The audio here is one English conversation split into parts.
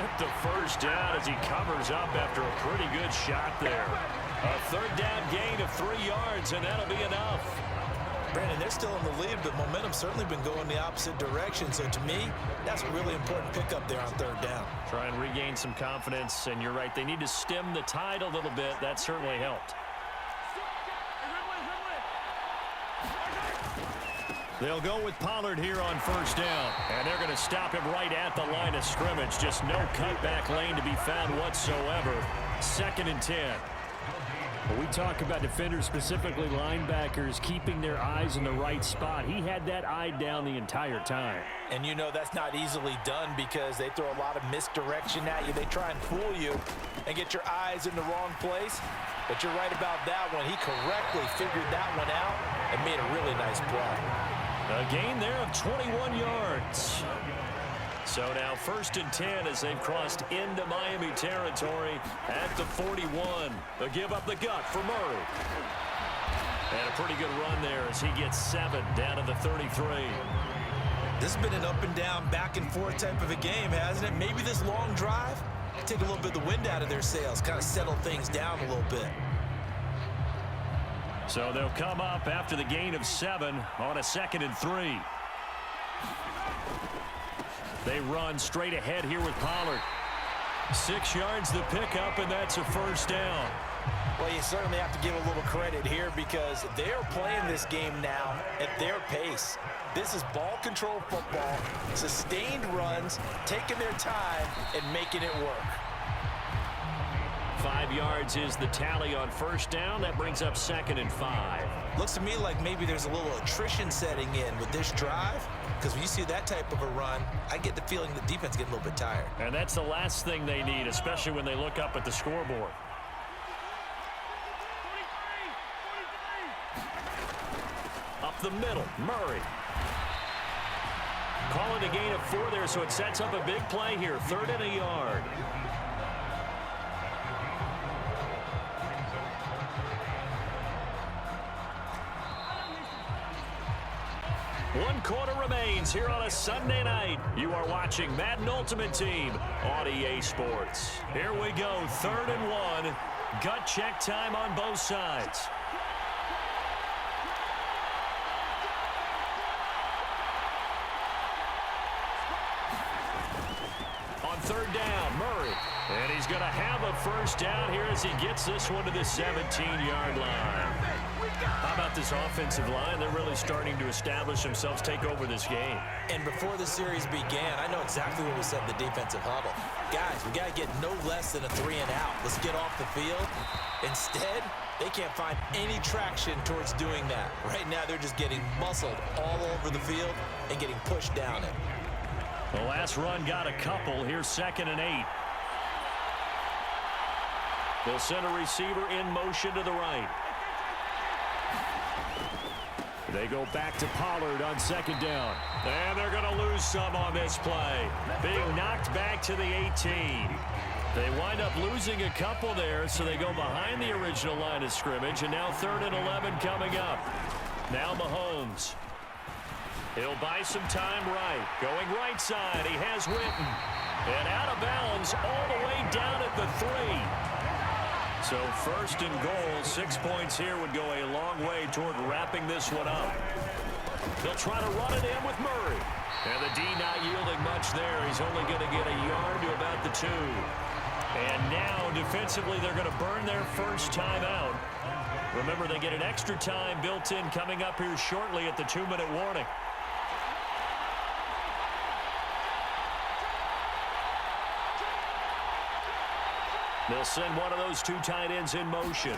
get the first down as he covers up after a pretty good shot there. A third down gain of 3 yards, and that'll be enough. Brandon, they're still in the lead, but momentum's certainly been going the opposite direction. So to me, that's a really important pickup there on third down. Try and regain some confidence, and you're right. They need to stem the tide a little bit. That certainly helped. They'll go with Pollard here on first down. And they're going to stop him right at the line of scrimmage. Just no cutback lane to be found whatsoever. 2nd and 10. Well, we talk about defenders, specifically linebackers, keeping their eyes in the right spot. He had that eye down the entire time. And you know that's not easily done because they throw a lot of misdirection at you. They try and fool you and get your eyes in the wrong place. But you're right about that one. He correctly figured that one out and made a really nice play. A gain there of 21 yards. So now 1st and 10 as they've crossed into Miami territory at the 41. They'll give up the gut for Murray. And a pretty good run there as he gets 7 down to the 33. This has been an up and down, back and forth type of a game, hasn't it? Maybe this long drive, take a little bit of the wind out of their sails, kind of settle things down a little bit. So they'll come up after the gain of 7 on a 2nd and 3. They run straight ahead here with Pollard. 6 yards the pickup, and that's a first down. Well, you certainly have to give a little credit here because they're playing this game now at their pace. This is ball control football, sustained runs, taking their time, and making it work. 5 yards is the tally on first down. That brings up 2nd and 5. Looks to me like maybe there's a little attrition setting in with this drive, because when you see that type of a run, I get the feeling the defense getting a little bit tired. And that's the last thing they need, especially when they look up at the scoreboard. Up the middle, Murray. Call it a gain of 4 there, so it sets up a big play here. 3rd and a yard. One quarter remains here on a Sunday night. You are watching Madden Ultimate Team on EA Sports. Here we go, 3rd and 1. Gut check time on both sides. On 3rd down, Murray. And he's going to have a first down here as he gets this one to the 17-yard line. How about this offensive line? They're really starting to establish themselves, take over this game. And before the series began, I know exactly what we said in the defensive huddle. Guys, we got to get no less than a 3 and out. Let's get off the field. Instead, they can't find any traction towards doing that. Right now, they're just getting muscled all over the field and getting pushed down it. The last run got a couple. Here's 2nd and 8. They'll send a receiver in motion to the right. They go back to Pollard on 2nd down. And they're going to lose some on this play. Being knocked back to the 18. They wind up losing a couple there, so they go behind the original line of scrimmage. And now 3rd and 11 coming up. Now Mahomes. He'll buy some time right. Going right side. He has Witten. And out of bounds all the way down at the 3. So 1st and goal, 6 points here would go a long way toward wrapping this one up. They'll try to run it in with Murray. And the D not yielding much there. He's only going to get a yard to about the 2. And now defensively they're going to burn their first time out. Remember, they get an extra time built in coming up here shortly at the 2-minute warning. They'll send one of those 2 tight ends in motion.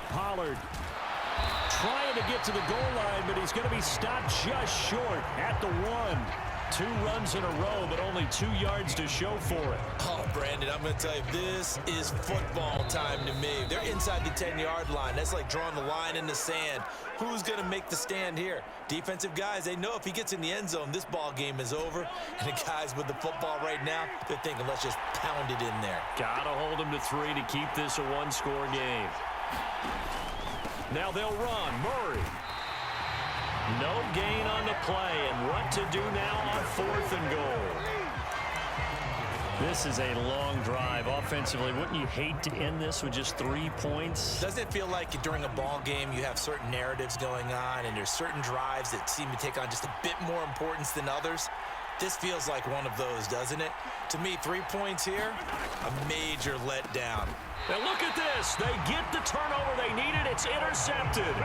Pollard trying to get to the goal line, but he's going to be stopped just short at the 1. 2 runs in a row, but only 2 yards to show for it. Oh, Brandon, I'm going to tell you, this is football time to me. They're inside the 10-yard line. That's like drawing the line in the sand. Who's going to make the stand here? Defensive guys, they know if he gets in the end zone, this ball game is over. And the guys with the football right now, they're thinking, let's just pound it in there. Got to hold him to 3 to keep this a 1-score game. Now they'll run. Murray. No gain on the play, and what to do now on 4th and goal. This is a long drive offensively. Wouldn't you hate to end this with just 3 points? Doesn't it feel like during a ball game you have certain narratives going on and there's certain drives that seem to take on just a bit more importance than others? This feels like one of those, doesn't it? To me, 3 points here, a major letdown. And look at this. They get the turnover they needed. It's intercepted.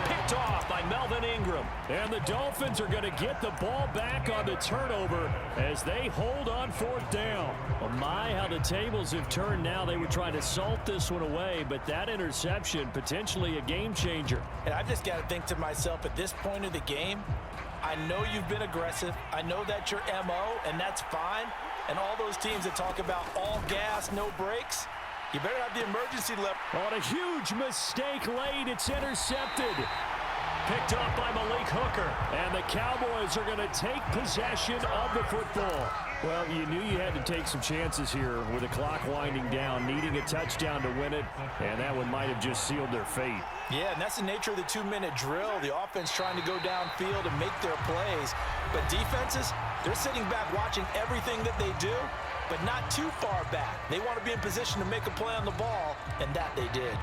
Picked off by Melvin Ingram. And the Dolphins are going to get the ball back on the turnover as they hold on 4th down. Oh my, how the tables have turned now. They were trying to salt this one away, but that interception, potentially a game changer. And I've just got to think to myself, at this point of the game, I know you've been aggressive. I know that's your MO, and that's fine. And all those teams that talk about all gas, no brakes, you better have the emergency left. On a huge mistake late, it's intercepted. Picked off by Malik Hooker. And the Cowboys are going to take possession of the football. Well, you knew you had to take some chances here with the clock winding down, needing a touchdown to win it, and that one might have just sealed their fate. Yeah, and that's the nature of the 2-minute drill. The offense trying to go downfield and make their plays. But defenses, they're sitting back watching everything that they do, but not too far back. They want to be in position to make a play on the ball, and that they did.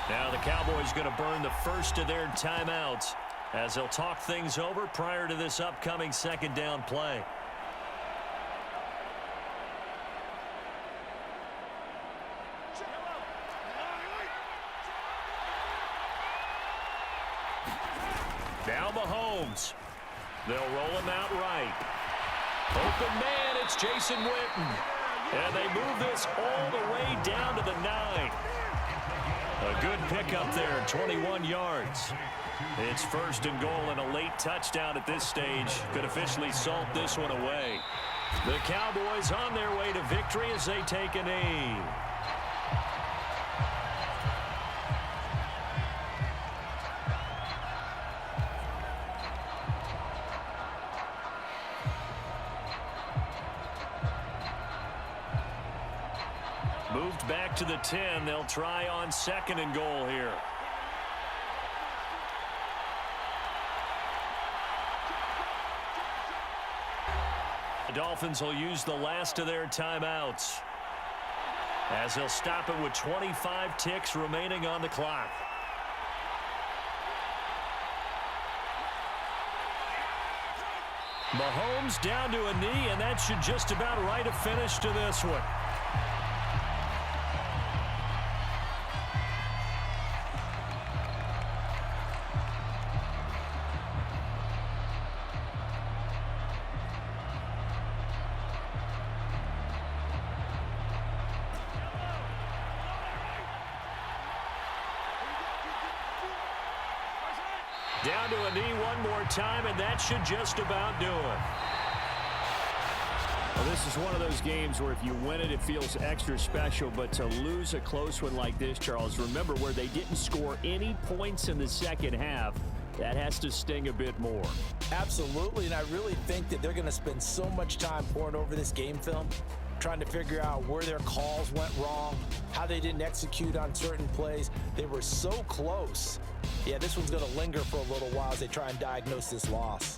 Now the Cowboys going to burn the first of their timeouts as they'll talk things over prior to this upcoming 2nd down play. Now Mahomes. They'll roll him out right. Open man, it's Jason Witten. And they move this all the way down to the 9. A good pickup there, 21 yards. It's 1st and goal and a late touchdown at this stage. Could officially salt this one away. The Cowboys on their way to victory as they take a knee. Moved back to the 10. They'll try on 2nd and goal here. The Dolphins will use the last of their timeouts as they'll stop it with 25 ticks remaining on the clock. Mahomes down to a knee, and that should just about write a finish to this one. Down to a knee one more time, and that should just about do it. Well, this is one of those games where if you win it, it feels extra special. But to lose a close one like this, Charles, remember where they didn't score any points in the 2nd half, that has to sting a bit more. Absolutely, and I really think that they're going to spend so much time pouring over this game film, trying to figure out where their calls went wrong, how they didn't execute on certain plays. They were so close. Yeah, this one's going to linger for a little while as they try and diagnose this loss.